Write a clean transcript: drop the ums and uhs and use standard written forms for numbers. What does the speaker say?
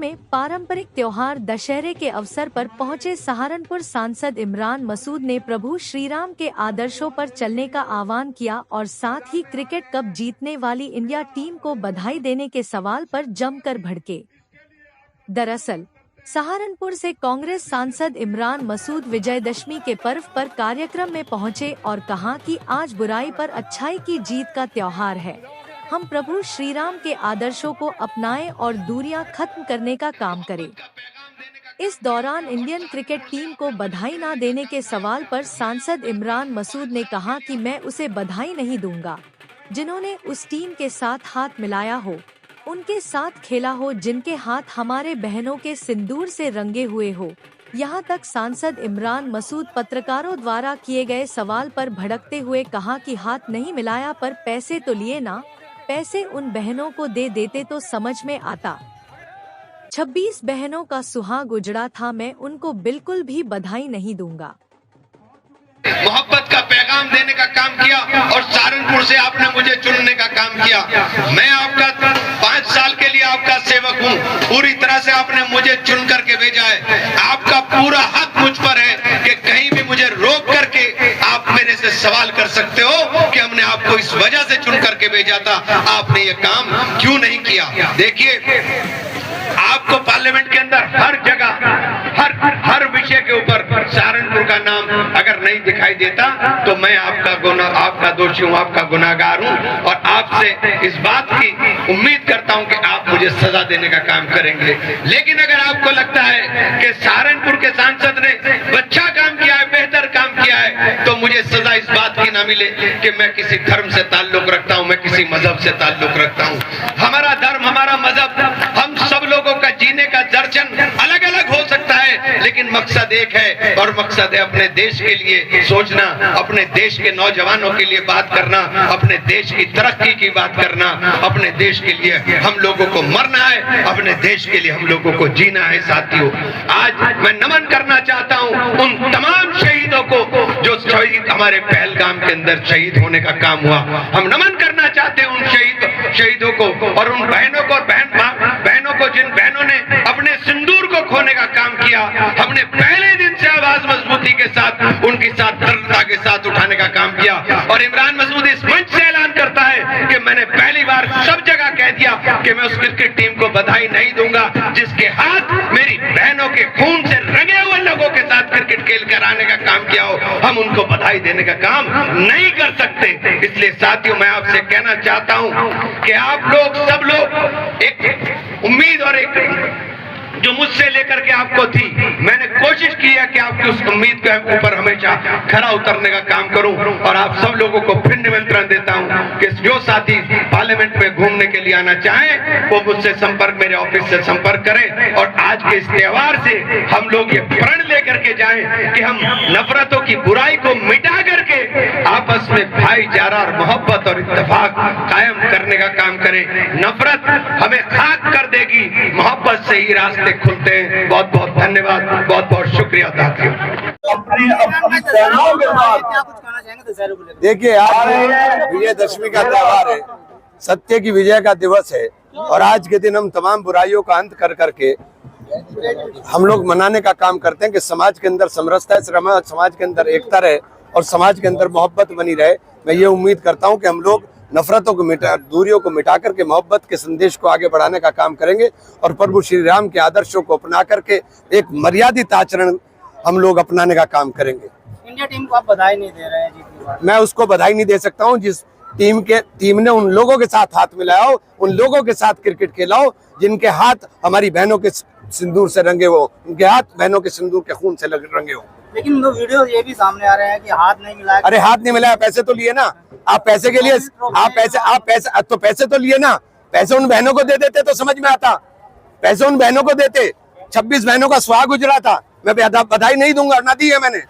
में पारंपरिक त्योहार दशहरे के अवसर पर पहुंचे सहारनपुर सांसद इमरान मसूद ने प्रभु श्रीराम के आदर्शों पर चलने का आह्वान किया और साथ ही क्रिकेट कप जीतने वाली इंडिया टीम को बधाई देने के सवाल पर जमकर भड़के। दरअसल सहारनपुर से कांग्रेस सांसद इमरान मसूद विजयदशमी के पर्व पर कार्यक्रम में पहुंचे और कहा कि आज बुराई पर अच्छाई की जीत का त्योहार है। हम प्रभु श्रीराम के आदर्शों को अपनाएं और दूरियां खत्म करने का काम करें। इस दौरान इंडियन क्रिकेट टीम को बधाई न देने के सवाल पर सांसद इमरान मसूद ने कहा कि मैं उसे बधाई नहीं दूंगा जिन्होंने उस टीम के साथ हाथ मिलाया हो, उनके साथ खेला हो, जिनके हाथ हमारे बहनों के सिंदूर से रंगे हुए हो। यहाँ तक सांसद इमरान मसूद पत्रकारों द्वारा किए गए सवाल पर भड़कते हुए कहा कि हाथ नहीं मिलाया पर पैसे तो लिए ना, पैसे उन बहनों को दे देते तो समझ में आता। 26 बहनों का सुहाग उजड़ा था, मैं उनको बिल्कुल भी बधाई नहीं दूंगा। मोहब्बत का पैगाम देने का काम किया और सहारनपुर से आपने मुझे चुनने का काम किया। मैं आपका 5 साल के लिए आपका सेवक हूँ, पूरी तरह से आपने मुझे चुन करके भेजा है। आपका पूरा हक मुझ पर है कि कहीं भी मुझे रोक करके आप मेरे से सवाल कर सकते हो कि हमने आपको इस वजह से चुन करके भेजा था, आपने ये काम क्यों नहीं किया। देखिए, आपको पार्लियामेंट के अंदर हर जगह हर विषय के ऊपर सहारनपुर का नाम अगर नहीं दिखाई देता तो मैं आपका दोषी हूँ, आपका गुनाहगार हूँ और आपसे इस बात की उम्मीद करता हूँ कि आप मुझे सजा देने का काम करेंगे। लेकिन अगर आपको लगता है कि सहारनपुर के सांसद ने अच्छा काम किया है, बेहतर काम किया है, तो मुझे सजा इस बात की ना मिले कि मैं किसी धर्म से ताल्लुक रखता हूँ, मैं किसी मजहब से ताल्लुक रखता हूँ। हमारा धर्म, हमारा मजहब, हम सब लोगों का जीने का दर्शन अलग अलग हो सकता है, लेकिन मकसद एक है और मकसद है अपने देश के लिए सोचना, अपने देश के नौजवानों के लिए बात करना, अपने देश की तरक्की की बात करना। अपने देश के लिए हम लोगों को मरना है, अपने देश के लिए हम लोगों को जीना है। साथियों, आज मैं नमन करना चाहता हूं उन तमाम शहीदों को जो शहीद हमारे पहलगाम के अंदर शहीद होने का काम हुआ। हम नमन करना चाहते हैं उन शहीदों को और उन बहनों को, बहनों को जिन बहनों ने अपने सिंदूर को खोने का काम किया। हमने पहले दिन से आवाज मजबूती के साथ उनके साथ दृढ़ता के साथ उठाने का काम किया और इमरान मसूद इस मंच से ऐलान करता है कि मैंने पहली बार सब जगह कह दिया कि मैं उस क्रिकेट टीम को बधाई नहीं दूंगा जिसके हाथ मेरी बहनों के खून से रंगे हुए लोगों के साथ क्रिकेट खेल कर आने का काम किया हो। हम उनको बधाई देने का काम नहीं कर सकते। इसलिए साथियों, मैं आपसे कहना चाहता हूं कि आप लोग, सब लोग, एक उम्मीद और एक जो मुझसे लेकर के आपको थी, मैंने कोशिश की है कि आपकी उस उम्मीद के ऊपर हमेशा खरा उतरने का काम करूं और आप सब लोगों को फिर निमंत्रण देता हूं कि जो साथी पार्लियामेंट में घूमने के लिए आना चाहें वो मुझसे संपर्क, मेरे ऑफिस से संपर्क करें और आज के इस त्योहार से हम लोग ये प्रण लेकर के जाएं कि हम नफरतों की बुराई को मिटा करके आपस में भाईचारा और मोहब्बत और इत्तेफाक कायम करने का काम करें। नफरत हमें खाक कर देगी, मोहब्बत से ही रास्ते खुलते हैं। बहुत बहुत धन्यवाद, बहुत बहुत शुक्रिया साथियों। देखिए, आज विजयदशमी का त्योहार है, सत्य की विजय का दिवस है और आज के दिन हम तमाम बुराइयों का अंत कर करके हम लोग मनाने का काम करते हैं कि समाज के अंदर समरसता है, समाज के अंदर एकता रहे और समाज के अंदर मोहब्बत बनी रहे। मैं ये उम्मीद करता हूँ कि हम लोग नफरतों को दूरियों को मिटा करके मोहब्बत के संदेश को आगे बढ़ाने का काम करेंगे और प्रभु श्री राम के आदर्शों को अपना करके एक मर्यादित आचरण हम लोग अपनाने का काम करेंगे। इंडिया टीम को आप बधाई नहीं दे रहे हैं जीतने वाले। मैं उसको बधाई नहीं दे सकता हूं जिस टीम ने उन लोगों के साथ हाथ मिलाया हो, उन लोगों के साथ क्रिकेट खेला हो जिनके हाथ हमारी बहनों के सिंदूर से रंगे हो, उनके हाथ बहनों के सिंदूर के खून से रंगे हो। लेकिन वो वीडियो ये भी सामने आ रहे हैं कि हाथ नहीं मिलाया। अरे हाथ नहीं मिलाया, पैसे तो लिए ना। आप पैसे के लिए पैसे तो लिए ना। पैसे उन बहनों को दे देते तो समझ में आता, पैसे उन बहनों को देते। 26 बहनों का सुहाग उजड़ा था, मैं बधाई नहीं दूंगा, ना दी है मैंने।